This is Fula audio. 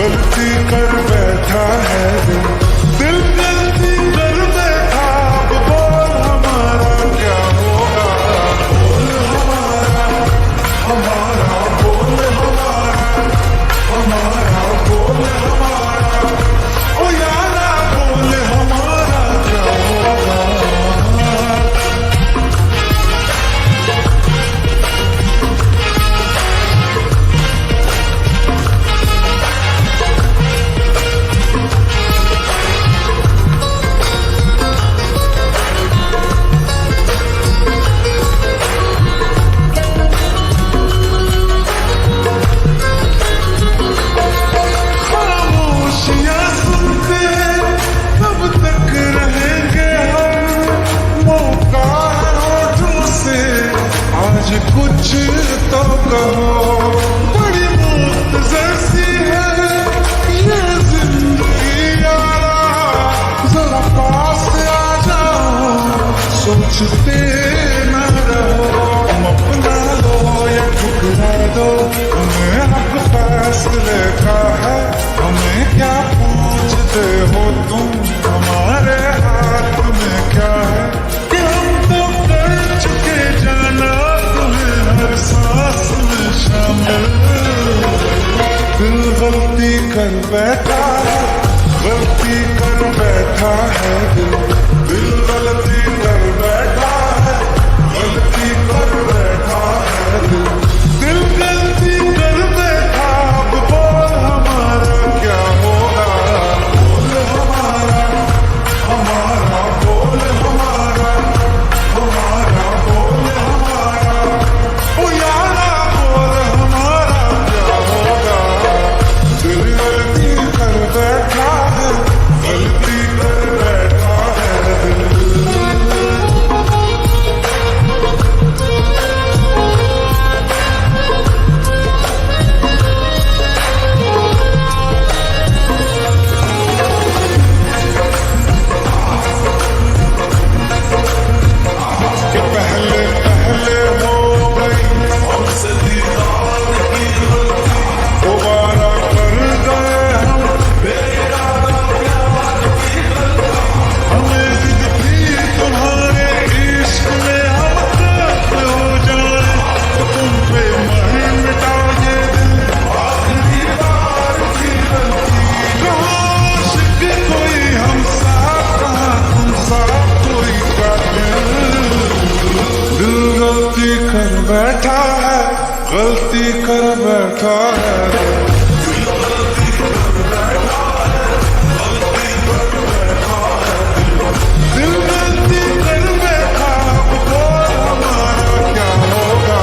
गलती कर बैठा है दिल, दिल गलती कर बैठा, अब बोल हमारा क्या होगा, बोल हमारा, हमारा बोल हमारा, हमारा बोल हमारा, ओ यारा बोल हमारा क्या होगा। कुछ तो कहो, बड़ी मौत जैसी है ये जिंदगी यारा, जरा पास आ जाओ, सोचते न रहो, तुम अपना लो या ठुकरा दो, हमें हक फैसले का है, हमें क्या पूछते हो तुम, हमारे हाथ में क्या है, कि हम तो कर चुके जाना हर सांस में शामिल। दिल गलती कर बैठा है, गलती कर बैठा है दिल, दिल गलती कर बैठा है, गलती कर बैठा है दिल, दिल गलती कर बैठा, अब बोल हमारा क्या होगा, बोल हमारा, हमारा बोल हमारा, हमारा बोल हमारा, ओ यारा बोल हमारा क्या होगा। दिल गलती कर बैठा है, गलती कर बैठा है दिल। कि पहले पहले हो गई हमसे दीदार की गलती, दोबारा कर गए हम बेइरादा प्यार की गलती, हमें जिद थी तुम्हारे इश्क में हम काफिर हो जाए, तो तुम पे मर मिटा ये दिल, आखिरी बार की गलती, कहाँ आशिक कोई हम साथ, कहाँ तुम साथ कोई कातिल। दिल गलती कर बैठा है, गलती कर बैठा है, दिल गलती कर बैठा है, गलती कर बैठा है, दिल गलती कर बैठा, अब बोल हमारा क्या होगा।